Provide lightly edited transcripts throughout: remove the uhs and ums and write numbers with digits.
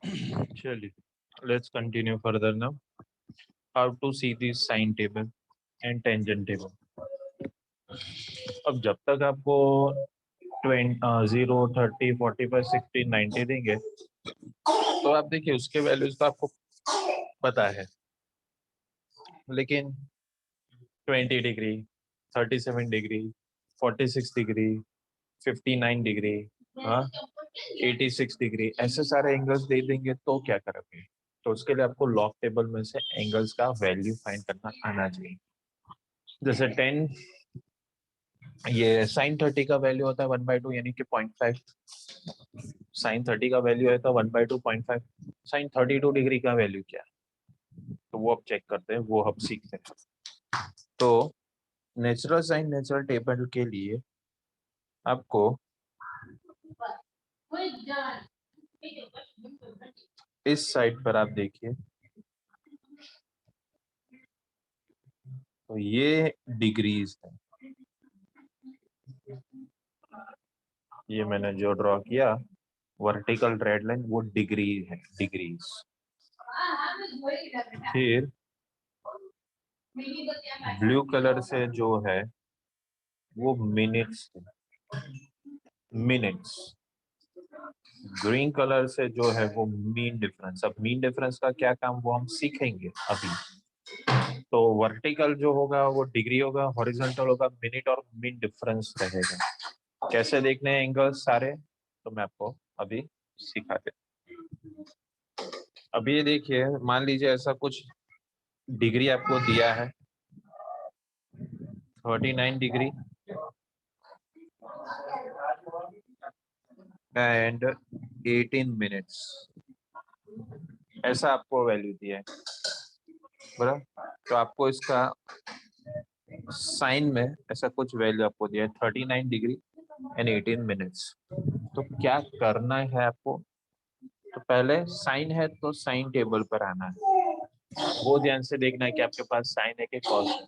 चलिए, let's continue further now. How to see the sine table and tangent table. अब जब तक आपको 0, 30, 45, 60, 90 देंगे, तो आप देखिए उसके वैल्यूज तो आपको पता है, लेकिन 20 डिग्री, 37 डिग्री, 46 डिग्री, 59 डिग्री, हाँ, 86 डिग्री, ऐसे सारे एंगल्स दे देंगे तो क्या करोगे? तो उसके लिए आपको लॉग टेबल में से एंगल्स का वैल्यू फाइंड करना आना चाहिए। जैसे 10, ये साइन 30 का वैल्यू होता है 1/2 यानी कि 0.5। साइन 30 का वैल्यू है तो 1/2 0.5। साइन 32 डिग्री का वैल्यू क्या है, तो वो अब चेक करते हैं, वो अब सीखते हैं। तो नेचुरल साइन नेचुरल टेबल के लिए आपको इस साइड पर आप देखिए, तो ये डिग्रीज है, ये मैंने जो ड्रॉ किया वर्टिकल रेड लाइन वो डिग्री है, डिग्रीज। फिर ब्लू कलर से जो है वो मिनट्स है, मिनट्स। ग्रीन कलर से जो है वो मीन डिफरेंस। अब मीन डिफरेंस का क्या काम वो हम सीखेंगे अभी। तो वर्टिकल जो होगा वो डिग्री होगा, हॉरिजॉन्टल होगा मिनट, और मीन डिफरेंस रहेगा। कैसे देखने हैं एंगल्स सारे, तो मैं आपको अभी सिखा दे। अभी ये देखिए, मान लीजिए ऐसा कुछ डिग्री आपको दिया है 39 डिग्री एंड 18 मिनट्स, ऐसा आपको वैल्यू दिया है, बराबर। तो आपको इसका साइन में ऐसा कुछ वैल्यू आपको दिया है 39 डिग्री एंड 18 मिनट्स। तो क्या करना है आपको, तो पहले साइन है तो साइन टेबल पर आना है, वो ध्यान से देखना है कि आपके पास साइन है कि कॉस है।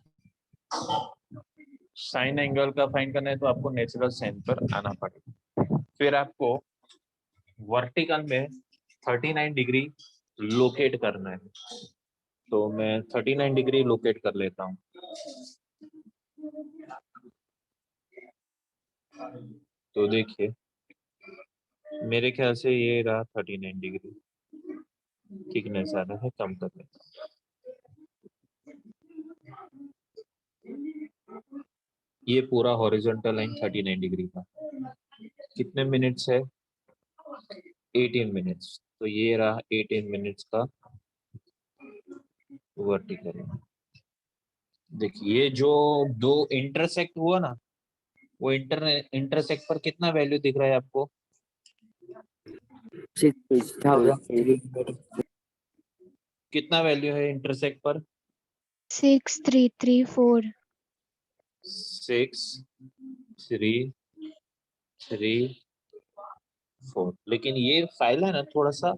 साइन एंगल का फाइंड करना है तो आपको नेचुरल साइन पर आना पड़ेगा। फिर आपको वर्टिकल में 39 डिग्री लोकेट करना है, तो मैं 39 डिग्री लोकेट कर लेता हूँ। तो देखिए मेरे ख्याल से ये रहा 39 डिग्री, थिकनेस आ रहा है, कम कर लेता हूँ। ये पूरा हॉरिजॉन्टल लाइन 39 डिग्री का, कितने मिनट्स है 18 मिनट्स, तो ये रहा 18 मिनट्स का वर्टिकल। देखिए ये जो दो इंटरसेक्ट हुआ ना, वो इंटरसेक्ट पर कितना वैल्यू दिख रहा है आपको, 6,334। कितना वैल्यू है इंटरसेक्ट पर? 6,334। 6,334। लेकिन ये फाइल है ना थोड़ा सा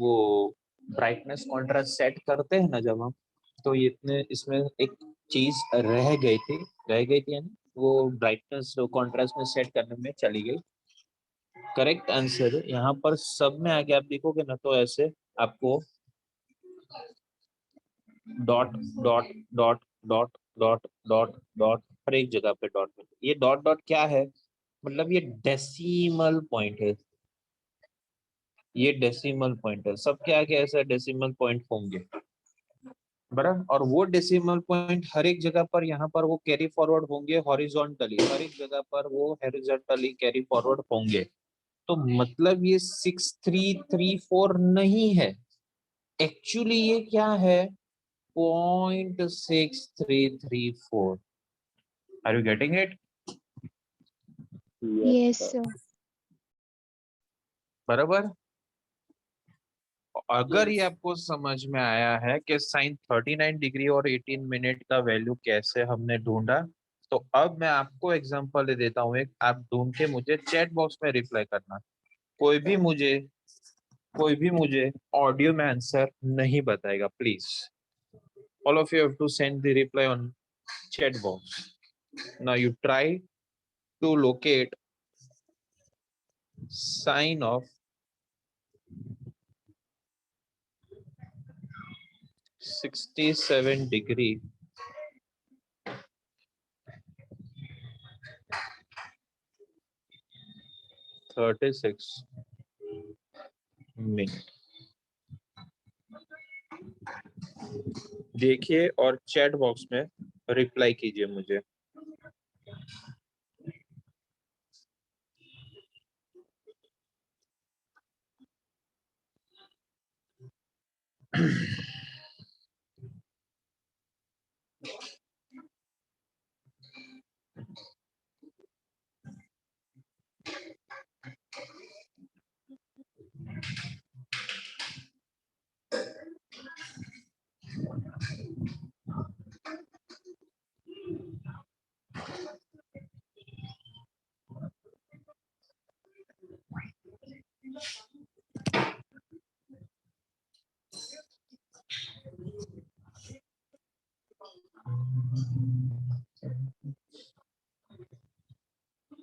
वो ब्राइटनेस कॉन्ट्रास्ट सेट करते हैं ना जब हम, तो ये इतने इसमें एक चीज रह गई थी यानी वो ब्राइटनेस कॉन्ट्रास्ट में सेट करने में चली गई। करेक्ट आंसर यहाँ पर सब में आगे आप देखोगे ना, तो ऐसे आपको dot dot dot dot dot dot dot हर एक जगह पे डॉट मिलते। ये डॉट डॉट क्या है, मतलब ये डेसिमल पॉइंट है, ये डेसिमल पॉइंट है, सबके आगे ऐसे डेसिमल पॉइंट होंगे, बराबर। और वो डेसिमल पॉइंट हर एक जगह पर यहाँ पर वो कैरी फॉरवर्ड होंगे हॉरिजॉन्टली, हर एक जगह पर वो हॉरिजॉन्टली कैरी फॉरवर्ड होंगे। तो मतलब ये 6,334 नहीं है, एक्चुअली ये क्या है 0.6334। Are you getting it? Yes, sir. बराबर। अगर ये आपको समझ में आया है कि साइन 39 डिग्री और 18 मिनट का वैल्यू कैसे हमने ढूंढा, तो अब मैं आपको एग्जांपल दे देता हूँ एक, आप ढूंढ के मुझे चैट बॉक्स में रिप्लाई करना। कोई भी मुझे ऑडियो में आंसर नहीं बताएगा, please. All of you have to send the reply on chat box. Now you try to locate sine of 67 degree 36 minute. देखिए और चैट बॉक्स में रिप्लाई कीजिए मुझे।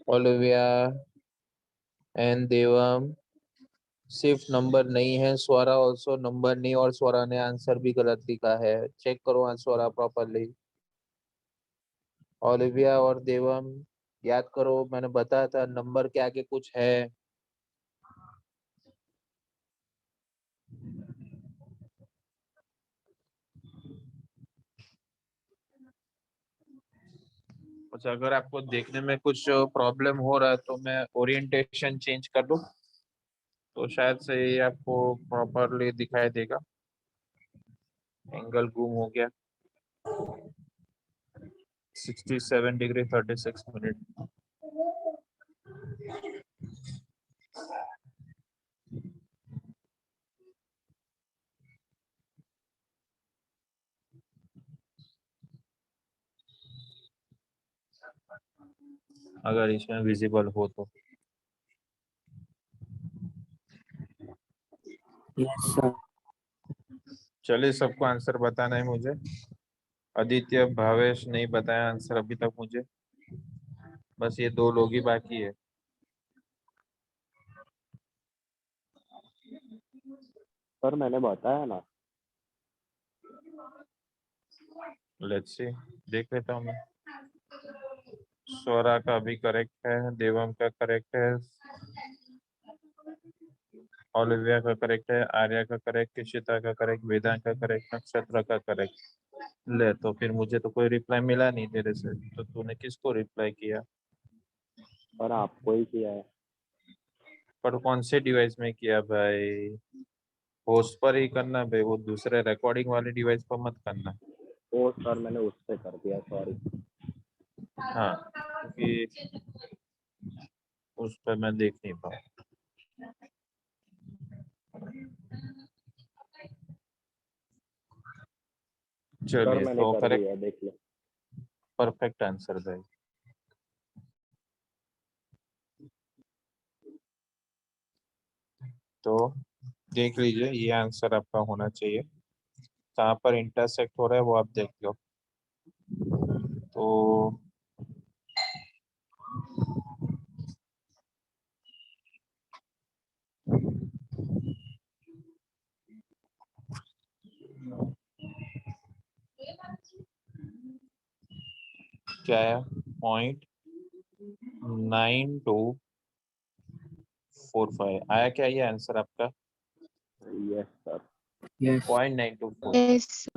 ओलिविया एंड देवम सिर्फ नंबर नहीं है, स्वरा ऑल्सो नंबर नहीं, और स्वरा ने आंसर भी गलत लिखा है। चेक करो स्वरा प्रॉपरली। ओलिविया और देवम याद करो, मैंने बताया था नंबर के आगे कुछ है। अच्छा, अगर आपको देखने में कुछ प्रॉब्लम हो रहा है तो मैं ओरिएंटेशन चेंज कर दूं तो शायद से ये आपको प्रॉपरली दिखाई देगा। एंगल गुम हो गया। 67 डिग्री 36 मिनट। अगर इसमें विजिबल हो तो। Yes sir. चलिए, सबको आंसर बताना है मुझे। आदित्य भावेश नहीं बताया आंसर अभी तक मुझे। बस ये दो लोग ही बाकी है। सर मैंने बताया ना। लेट्स सी, देख लेता हूँ मैं। स्वरा का भी करेक्ट है, देवम का करेक्ट है, ओलिविया का करेक्ट है, आर्या का करेक्ट, इशिता का करेक्ट, वेदांत का करेक्ट, नक्षत्र का करेक्ट। ले, तो फिर मुझे तो कोई रिप्लाई मिला नहीं तेरे से, तो तूने किसको रिप्लाई किया? सर आपको ही किया है। पर कौन से डिवाइस में किया भाई? होस्ट पर ही करना भाई, वो दूसरे रिकॉर्डिंग वाले डिवाइस पर मत करना। ओ सर मैंने उस पे कर दिया, सॉरी। हाँ, क्योंकि उस पर मैं देख नहीं पाऊँ। सर चलिए, मैंने तो कर करेक्ट, दिया, देख लो। परफेक्ट आंसर भाई। तो देख लीजिए, ये आंसर आपका होना चाहिए। कहाँ पर इंटरसेक्ट हो रहा है वो आप देख लो। तो क्या है? 0.9245 आया क्या ये आंसर आपका? Yes sir. यस 0.924। यस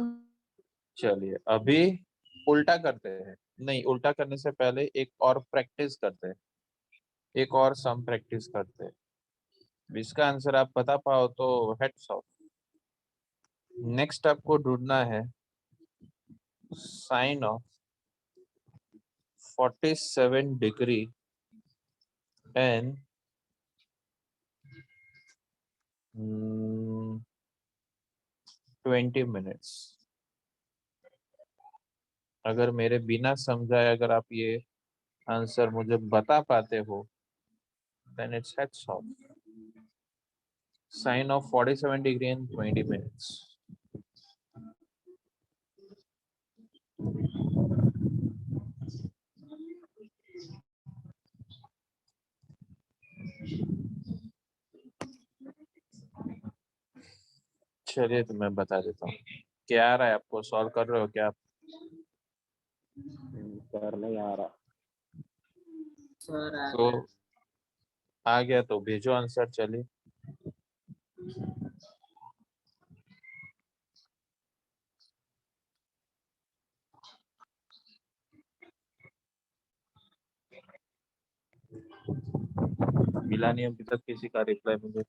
चलिए, अभी उल्टा करते हैं। नहीं, उल्टा करने से पहले एक और प्रैक्टिस करते हैं, एक और सम प्रैक्टिस करते हैं। इसका आंसर आप बता पाओ तो हेड्स ऑफ। नेक्स्ट आपको ढूंढना है sine of 47 degree and 20 minutes. अगर मेरे बिना समझाए अगर आप ये आंसर मुझे बता पाते हो, then it's heads off. Sine of 47 degree in 20 minutes. चलिए, तो मैं बता देता हूँ क्या आ रहा है आपको? सॉल्व कर रहे हो क्या आप? सर नहीं आ रहा। तो आ गया तो भेजो आंसर। चलिए मिला नहीं अभी तक किसी का रिप्लाई मुझे।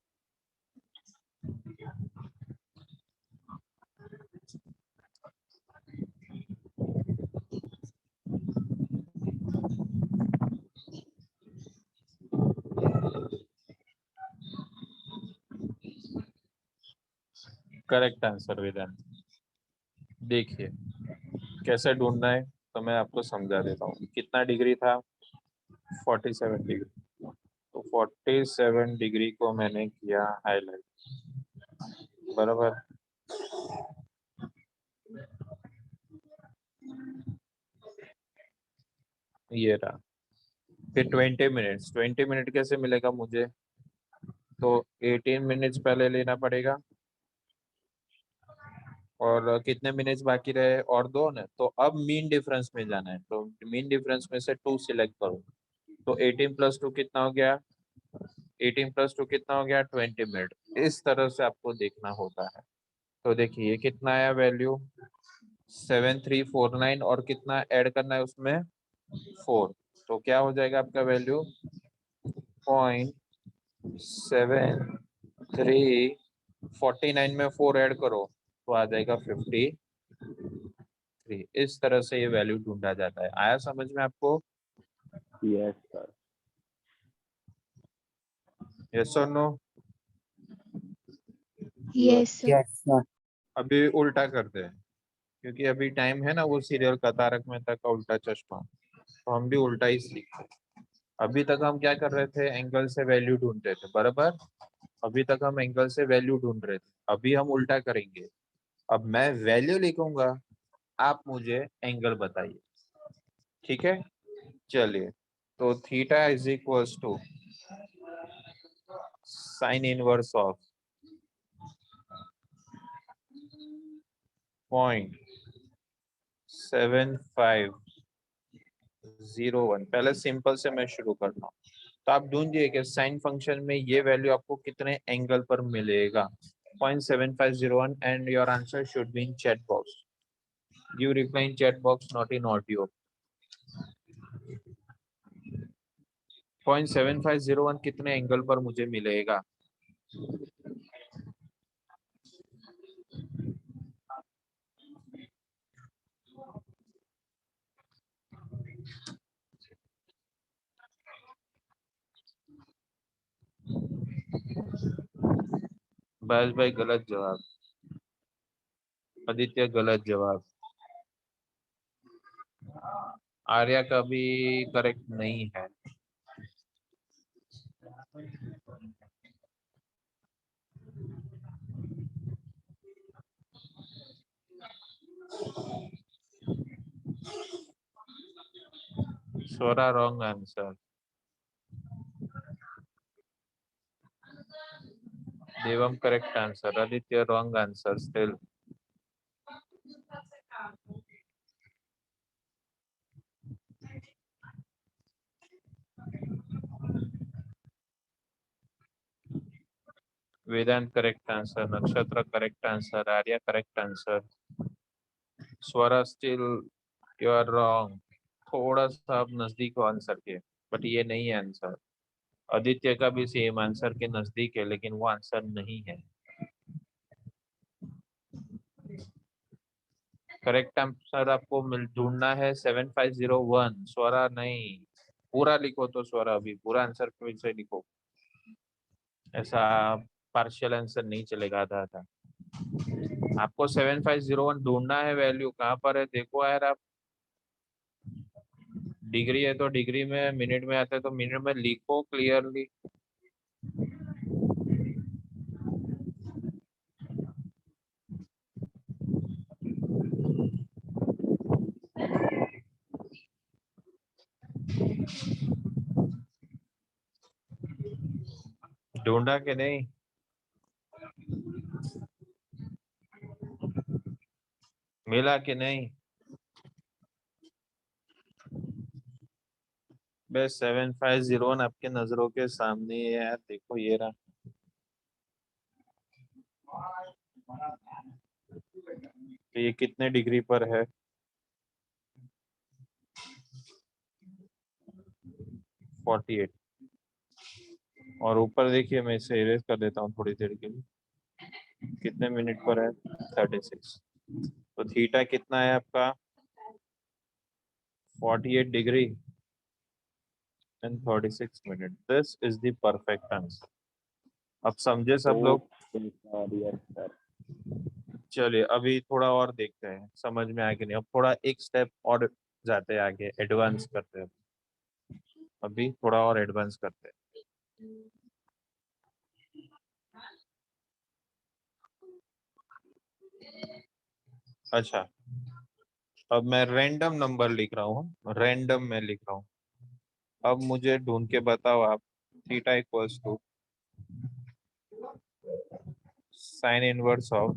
करेक्ट आंसर वेदांत। देखिए कैसे ढूंढना है तो मैं आपको समझा देता हूँ। कितना डिग्री था? 47 डिग्री। तो 47 डिग्री को मैंने किया हाईलाइट, बराबर। ये रहा। फिर 20 मिनट्स, 20 मिनट कैसे मिलेगा मुझे? तो 18 मिनट्स पहले लेना पड़ेगा, और कितने मिनट्स बाकी रहे? और दो ना। तो अब मीन डिफरेंस में जाना है, तो मीन डिफरेंस में से 2 सिलेक्ट करो। तो 18 + 2 कितना हो गया? 18 + 2 कितना हो गया? 20 मिनट। इस तरह से आपको देखना होता है। तो देखिए ये कितना आया वैल्यू? 7349, और कितना ऐड करना है उसमें? 4। तो क्या हो जाएगा आपका वैल्यू? 0.7349 में 4 ऐड करो तो आ जाएगा 53। इस तरह से ये वैल्यू ढूंढा जाता है। आया समझ में आपको? Yes sir. यस और नो? Yes sir. अभी उल्टा करते हैं, क्योंकि अभी टाइम है ना वो सीरियल का तारक मेहता का उल्टा चश्मा, तो हम भी उल्टा ही सीखते हैं। अभी तक हम क्या कर रहे थे? एंगल से वैल्यू ढूंढ रहे थे, बराबर। अभी तक हम एंगल से वैल्यू ढूंढ रहे थे, अभी हम उल्टा करेंगे। अब मैं वैल्यू लिखूंगा, आप मुझे एंगल बताइए, ठीक है? चलिए, तो theta is equals to sine inverse of 0.7501। पहले सिंपल से मैं शुरू करता हूँ। तो आप ढूंढिए कि साइन फंक्शन में ये वैल्यू आपको कितने एंगल पर मिलेगा। 0.7501, and your answer should be in chat box. Give reply in chat box, not in audio. 0.7501 कितने एंगल पर मुझे मिलेगा? बस भाई गलत जवाब। आदित्य गलत जवाब। आर्या का भी करेक्ट नहीं है। Swara wrong answer. Devam correct answer. Aditya wrong answer still. Vedant correct answer. Nakshatra correct answer. Arya correct answer. Swara still you are wrong. थोड़ा सा आप नजदीक हो आंसर के, बट ये नहीं है आंसर। आदित्य का भी सेम आंसर के नजदीक है, लेकिन वो आंसर नहीं है। करेक्ट आंसर आपको मिल ढूंढना है 7501। स्वरा नहीं, पूरा लिखो तो स्वरा, अभी पूरा आंसर फिर से लिखो। ऐसा पार्शियल आंसर नहीं चलेगा, आधा आधा। आपको 7501 ढूंढना है। वैल्यू कहाँ पर है देखो यार आप। डिग्री है तो डिग्री में, मिनट में आता है तो मिनट में लिखो क्लियरली। ढूंढा कि नहीं? मिला कि नहीं? बस 7501 आपके नजरों के सामने है यार, देखो ये रहा। तो ये कितने डिग्री पर है? 48। और ऊपर देखिए, मैं इसे इरेज कर देता हूँ थोड़ी देर के लिए। कितने मिनट पर है? 36। तो थीटा कितना है आपका? 48 degree and 36 minute. This is the perfect answer. अब समझे सब लोग? Sir yes sir. चलिए अभी थोड़ा और देखते हैं समझ में आया कि नहीं। अब थोड़ा एक स्टेप और जाते हैं आगे, एडवांस करते हैं। अभी थोड़ा और एडवांस करते हैं। अच्छा, अब मैं रैंडम नंबर लिख रहा हूँ, रैंडम में लिख रहा हूँ। अब मुझे ढूंढ के बताओ आप, theta equals to sine inverse of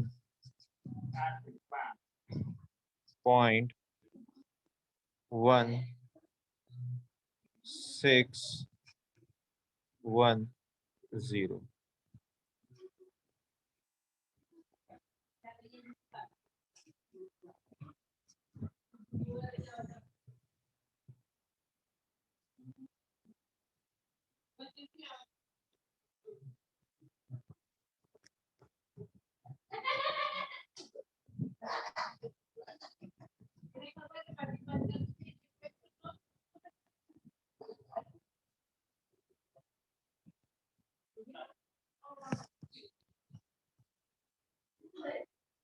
0.1610।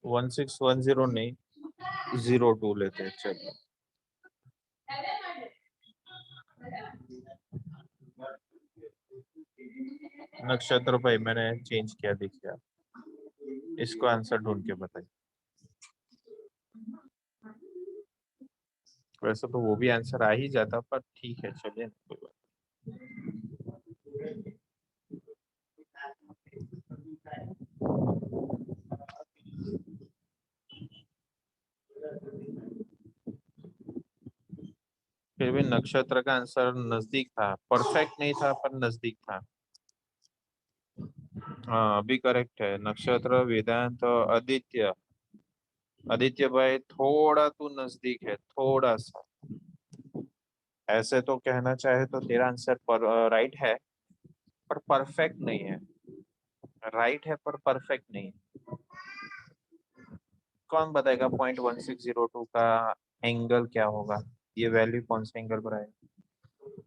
One 1610 नहीं, 02 लेते हैं। चलिए नक्षत्र भाई मैंने चेंज किया, देखिए आप। इसको आंसर ढूंढ के बताइए। वैसे तो वो भी आंसर आ ही जाता, पर ठीक है चलिए कोई बात। फिर भी नक्षत्र का आंसर नजदीक था, परफेक्ट नहीं था पर नजदीक था। हाँ अभी करेक्ट है। नक्षत्र, वेदांत और आदित्य। आदित्य भाई थोड़ा तू नजदीक है, थोड़ा सा। ऐसे तो कहना चाहे तो तेरा आंसर पर राइट है, पर परफेक्ट नहीं है। राइट है पर परफेक्ट नहीं है। कौन बताएगा 0.1602 का एंगल क्या होगा? ये वैल्यू कौन से एंगल पर आएगा?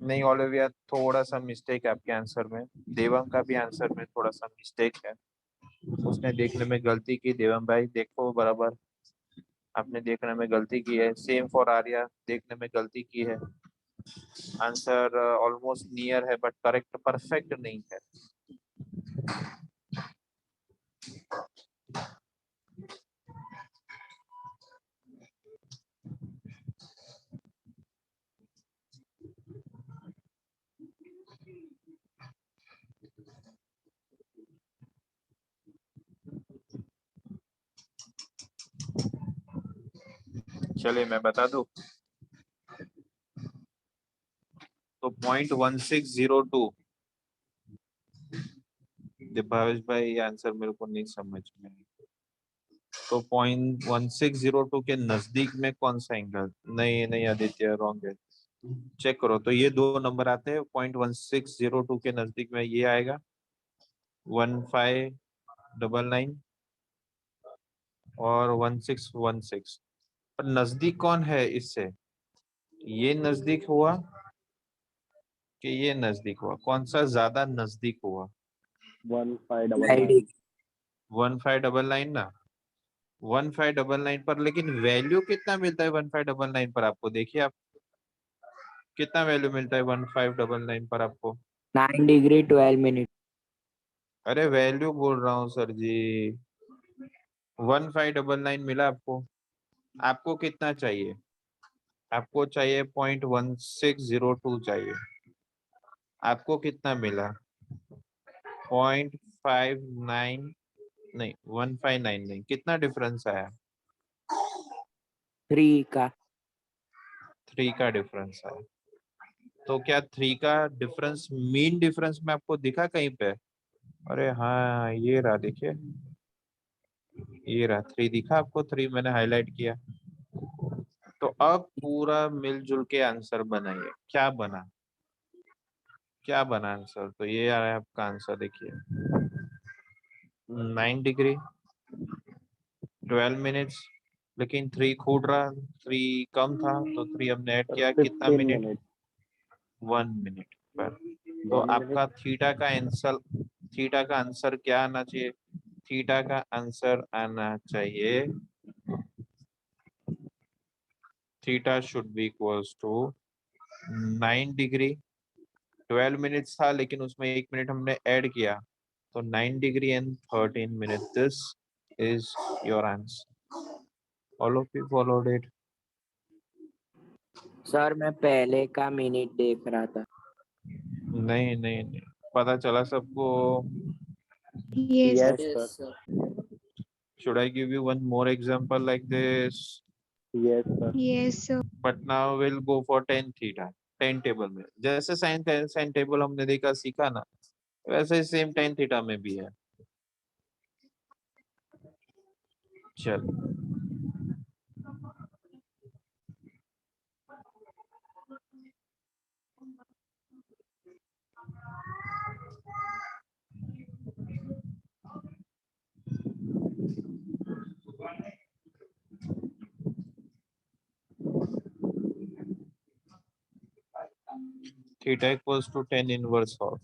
नहीं ओलिविया, थोड़ा सा मिस्टेक है आपके आंसर में। देवम का भी आंसर में थोड़ा सा मिस्टेक है। उसने देखने में गलती की। देवम भाई देखो बराबर, आपने देखने में गलती की है। सेम फॉर आर्या, देखने में गलती की है। आंसर ऑलमोस्ट नियर है बट करेक्ट, परफेक्ट नहीं है। चलिए मैं बता दूं, तो 0.1602। भावेश भाई ये आंसर मेरे को नहीं समझ में। तो 0.1602 के नजदीक में कौन सा एंगल? नहीं नहीं आदित्य, रॉन्ग है। चेक करो तो ये दो नंबर आते हैं। 0.1602 के नजदीक में ये आएगा 1599 और 1616। पर नजदीक कौन है इससे? ये नजदीक हुआ कि ये नजदीक हुआ? कौन सा ज्यादा नजदीक हुआ? 1599। 1599 ना। 1599 पर लेकिन वैल्यू कितना मिलता है 1599 पर आपको? देखिए आप, कितना वैल्यू मिलता है 1599 पर आपको? 9 degree 12 minutes. अरे वैल्यू बोल रहा हूँ सर जी। 1599 मिला आपको। आपको कितना चाहिए? आपको चाहिए 0.1602 चाहिए। आपको कितना मिला? 0.59 नहीं, 159 नहीं। कितना डिफरेंस आया? 3 का 3 का डिफरेंस है। तो क्या 3 का डिफरेंस मीन डिफरेंस में आपको दिखा कहीं पे? अरे हाँ, ये रहा, देखिए ये रहा 3 दिखा आपको, 3 मैंने हाईलाइट किया। तो अब पूरा मिलजुल के आंसर बनाइए, क्या बना, क्या बना आंसर? तो ये आ रहा है आपका आंसर, देखिए 9 डिग्री 12 मिनट्स, लेकिन 3 खूट रहा, 3 कम था तो 3 हमने ऐड किया, कितना 15 मिनट? minutes. 1 मिनट पर। तो 1 आपका minute. थीटा का आंसर क्या आना चाहिए? थीटा का आंसर आना चाहिए, theta should be equals to 9 degree 12 minutes था, लेकिन उसमें 1 मिनट हमने ऐड किया, तो 9 degree and 13 minute. This is your answer. All of you followed it? Sir मैं पहले का मिनट देख रहा था। नहीं नहीं नहीं, पता चला सबको? Yes, yes sir. Sir. Should I give you one more example like this? Yes, sir. Yes, sir. But now we'll go for tan theta, tan table में। जैसे साइन टेबल हमने देखा सीखा ना, वैसे ही सेम tan थीटा में भी है। चल, theta equals to tan inverse of,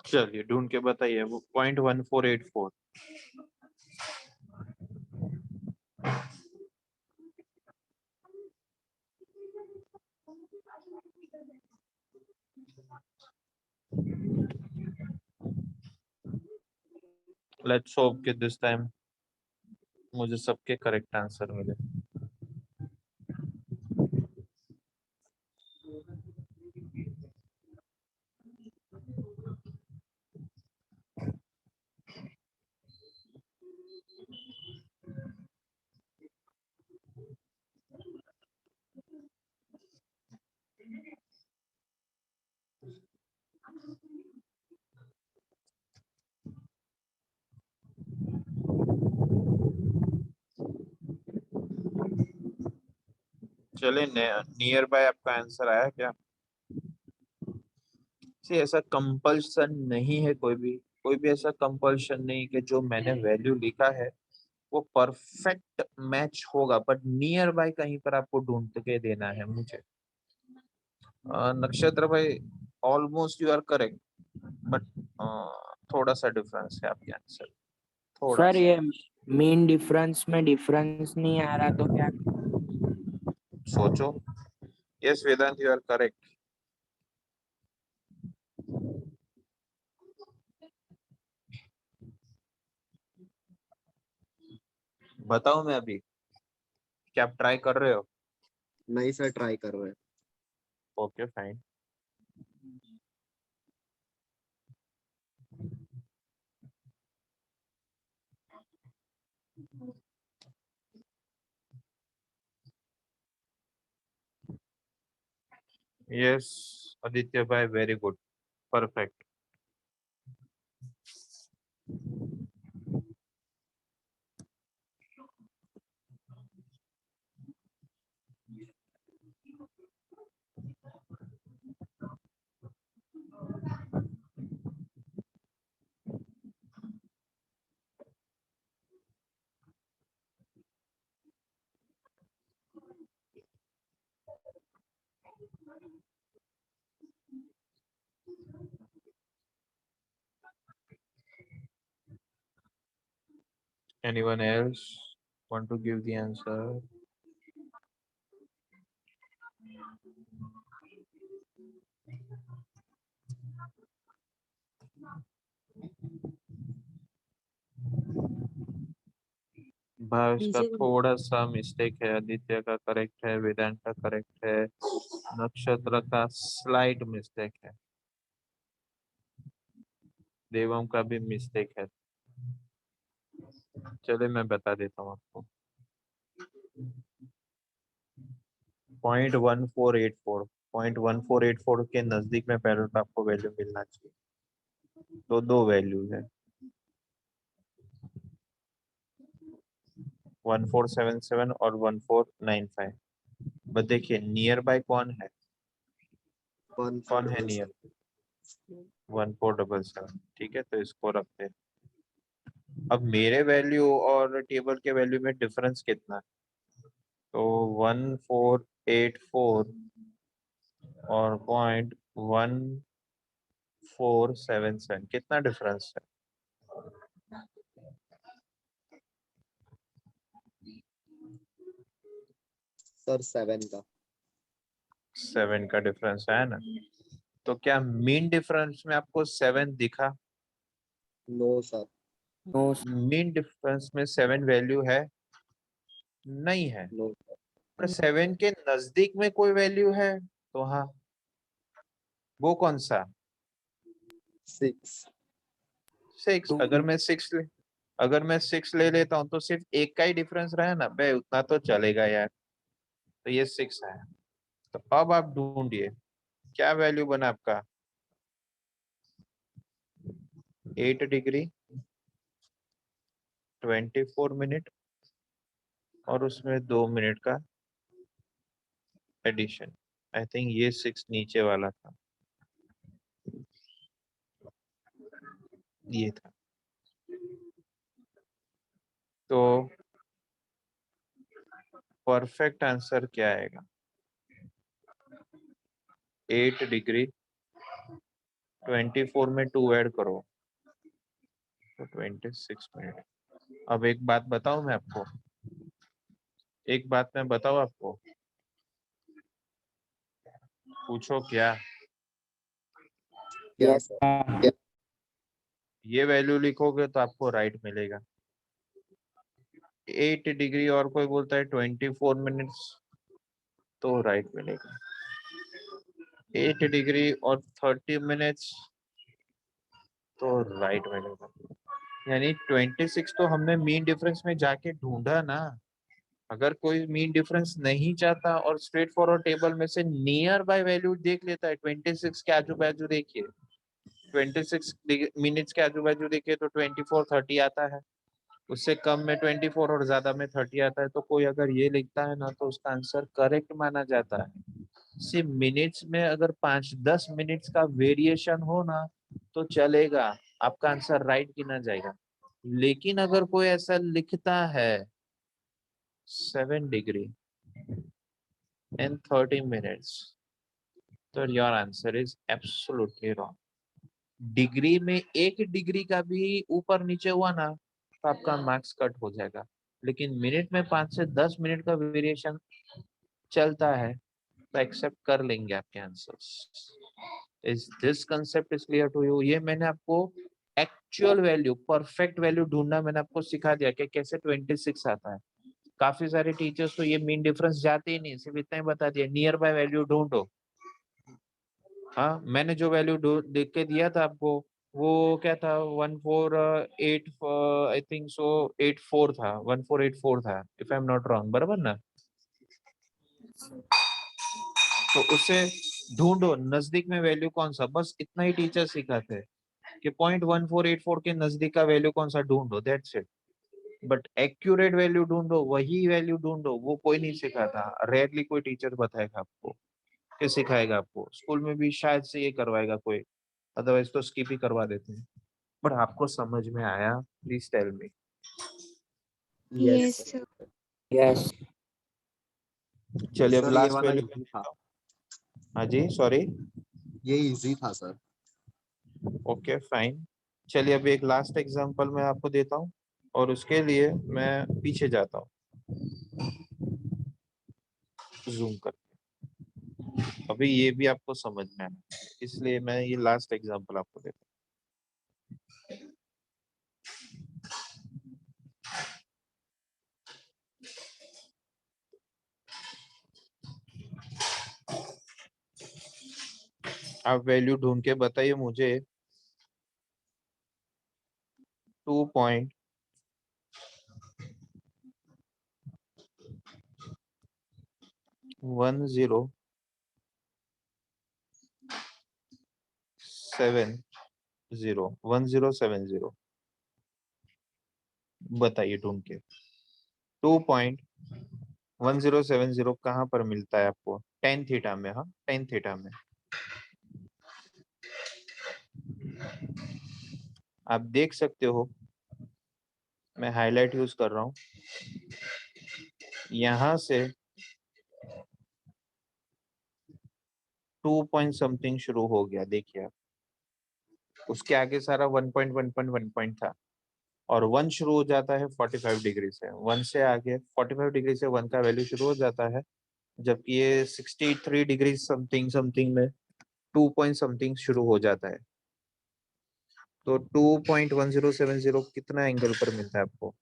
चलिए ढूंढ के बताइए। वो 0.1484। लेट्स होप कि दिस टाइम मुझे सबके करेक्ट आंसर मिले। चले, नियर बाय आपका आंसर आया क्या? से ऐसा कंपल्सन नहीं है, कोई भी ऐसा कंपल्शन नहीं कि जो मैंने वैल्यू लिखा है वो परफेक्ट मैच होगा, बट नियर बाय कहीं पर आपको ढूंढ के देना है मुझे। नक्षत्र भाई, almost you are correct, but थोड़ा सा डिफरेंस है आपके आंसर, थोड़ा सर सा। ये मीन डिफरेंस में डिफरेंस नहीं आ रहा तो क्या? सोचो। Yes Vedant, you are correct. बताओ मैं अभी, क्या आप ट्राई कर रहे हो? नहीं सर, ट्राई कर रहे हैं। Okay fine. यस आदित्य भाई, very good, perfect. Anyone else want to give the answer? Bhavesh का थोड़ा सा मिस्टेक है, आदित्य का करेक्ट है, वेदांत का करेक्ट है, नक्षत्र का स्लाइट मिस्टेक है, देवम का भी मिस्टेक है। चलिए मैं बता देता हूँ आपको। 0.1484 के नजदीक में पहले तो आपको वैल्यू मिलना चाहिए। तो दो वैल्यू है, 1477 और 1495। बस देखिए नियर बाय कौन है, कौन है नियर? 1477। ठीक है, तो इसको रखते हैं। अब मेरे वैल्यू और टेबल के वैल्यू में डिफरेंस कितना है? तो 1484 और 0.1477 कितना डिफरेंस है? सर 7 का। 7 का डिफरेंस है ना? तो क्या मीन डिफरेंस में आपको 7 दिखा? No sir. No mean difference में 7 वैल्यू है? नहीं है। नो पर 7 के नजदीक में कोई वैल्यू है तो हाँ, वो कौन सा? 6। 6। अगर मैं 6 ले लेता हूँ तो सिर्फ एक का ही डिफरेंस रहा ना बे, उतना तो चलेगा यार। तो ये 6 है। तो अब आप ढूंढिए क्या वैल्यू बना आपका। 8 डिग्री 24 मिनट और उसमें 2 मिनट का एडिशन। आई थिंक ये 6 नीचे वाला था, ये था। तो परफेक्ट आंसर क्या आएगा? 8 डिग्री 24 में 2 ऐड करो तो 26 मिनट। अब एक बात बताऊं मैं आपको, एक बात मैं बताऊं आपको, पूछो क्या? क्या सर? ये वैल्यू लिखोगे तो आपको राइट मिलेगा। 8 डिग्री और कोई बोलता है 24 मिनट्स तो राइट मिलेगा। 8 डिग्री और 30 मिनट्स तो राइट मिलेगा। यानी 26 तो हमने मीन डिफरेंस में जाके ढूंढा ना। अगर कोई मीन डिफरेंस नहीं चाहता और स्ट्रेट फॉरवर्ड टेबल में से नियर बाय वैल्यू देख लेता है, 26 के आजू बाजू देखिए, 26 मिनट्स के आजू बाजू देखिए तो 24 30 आता है। उससे कम में 24 और ज्यादा में 30 आता है। तो कोई अगर ये लिखता है ना तो उसका आंसर करेक्ट माना जाता है। सिर्फ मिनट्स में अगर 5-10 मिनट्स का वेरिएशन हो ना तो चलेगा, आपका आंसर राइट गिना जाएगा। लेकिन अगर कोई ऐसा लिखता है 7 डिग्री in 30 minutes तो your answer is absolutely wrong. Degree में 1 डिग्री का भी ऊपर नीचे हुआ ना तो आपका मार्क्स कट हो जाएगा। लेकिन मिनट में 5 से 10 मिनट का वेरिएशन चलता है तो एक्सेप्ट कर लेंगे आपके answers. Is this concept is clear to you? ये मैंने आपको एक्चुअल वैल्यू, परफेक्ट वैल्यू ढूंढना मैंने आपको सिखा दिया कि कैसे 26 आता है। काफी सारे टीचर्स तो ये मीन डिफरेंस जाते ही नहीं, सिर्फ इतना ही बता दिया नियर बाय वैल्यू ढूंढो। हाँ, मैंने जो वैल्यू देख के दिया था आपको वो क्या था? 1484 आई थिंक सो 84 था, 1484 था if I am not wrong, बराबर ना? तो उससे ढूंढो नजदीक में वैल्यू कौन सा, बस इतना ही टीचर सिखाते हैं कि 0.1484 के नजदीक का वैल्यू कौन सा ढूंढो, that's it. But accurate value ढूंढो, वही वैल्यू ढूंढो, वो कोई नहीं सिखाता। रेयरली कोई टीचर बताएगा आपको कि सिखाएगा आपको। स्कूल में भी शायद से ये करवाएगा कोई, अदरवाइज तो स्किप ही करवा देते हैं। बट आपको समझ में आया? Please tell me. Yes yes चलिए अब सर, ये लास्ट वाला वैल्यू इजी था। हाँ जी, सॉरी। ये इजी था सर। Okay fine. चलिए अभी एक लास्ट एग्जांपल मैं आपको देता हूँ और उसके लिए मैं पीछे जाता हूँ जूम करके। अभी ये भी आपको समझ में आना, इसलिए मैं ये लास्ट एग्जांपल आपको देता हूँ। आप वैल्यू ढूंढ के बताइए मुझे। 2.1070 बताइए ढूंढ के। 2.1070 कहाँ पर मिलता है आपको? टेन थीटा में। हाँ, टेन थीटा में। आप देख सकते हो, मैं हाईलाइट यूज कर रहा हूँ। यहां से 2 पॉइंट समथिंग शुरू हो गया, देखिए आप। उसके आगे सारा 1.1.1 था और 1 शुरू हो जाता है 45 डिग्री से। 1 से आगे 45 डिग्री से 1 का वैल्यू शुरू हो जाता है, जबकि ये 63 डिग्री समथिंग समथिंग में 2 पॉइंट समथिंग शुरू हो जाता है। तो 2.1070 कितना एंगल पर मिलता है आपको?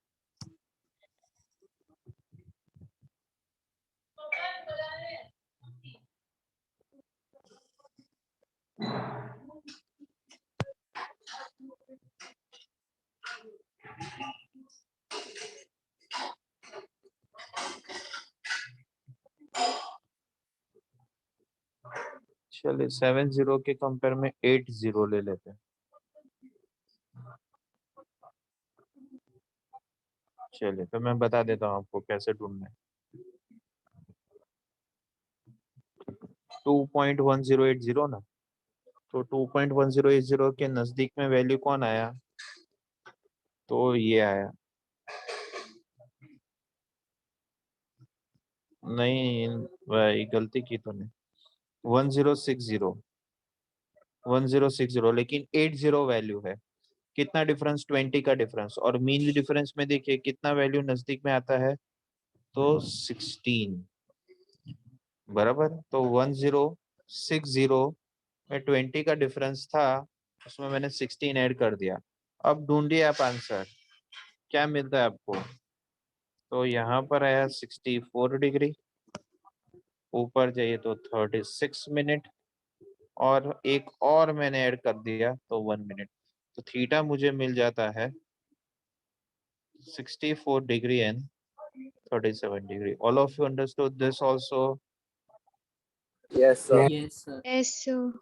चलिए 70 के कंपेयर में 80 ले लेते हैं। चलिए तो मैं बता देता हूँ आपको कैसे ढूंढना है। 2.1080 ना, तो 2.1080 के नजदीक में वैल्यू कौन आया? तो ये आया। नहीं भाई, गलती की तूने। 1060, 1060, लेकिन 80 वैल्यू है। कितना डिफरेंस? 20 का डिफरेंस। और मीन डिफरेंस में देखिए कितना वैल्यू नजदीक में आता है, तो 16 बराबर। तो 1060 में 20 का डिफरेंस था, उसमें मैंने 16 ऐड कर दिया। अब ढूंढिए आप आंसर, क्या मिलता है आपको? तो यहाँ पर आया 64 डिग्री, ऊपर जाइए तो 36 मिनट, और एक और मैंने ऐड कर दिया तो 1 मिनट। तो थीटा मुझे मिल जाता है 64 degree and 37 degree. All of you understood this also? Yes sir. Yes, sir. Yes, sir.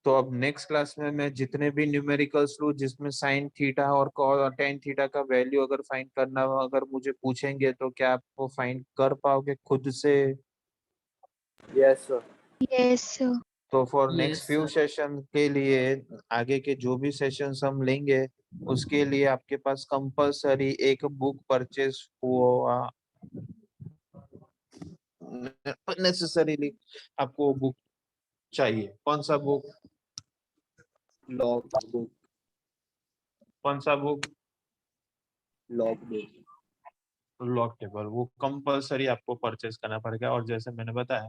तो अब नेक्स्ट क्लास में मैं जितने भी न्यूमेरिकल्स लूँ जिसमें साइन थीटा और कॉस और टेन थीटा का वैल्यू अगर फाइंड करना हो, अगर मुझे पूछेंगे तो क्या आप वो फाइंड कर पाओगे खुद से? Yes sir. Yes, sir. तो for Yes, next few sir. Session के लिए, आगे के जो भी सेशंस हम लेंगे उसके लिए आपके पास कंपलसरी एक बुक परचेज हुआ, नेसेसरीली आपको बुक चाहिए। कौन सा बुक? Log book. कौन सा book? Log book. Log table. वो कंपलसरी आपको परचेज करना पड़ेगा। और जैसे मैंने बताया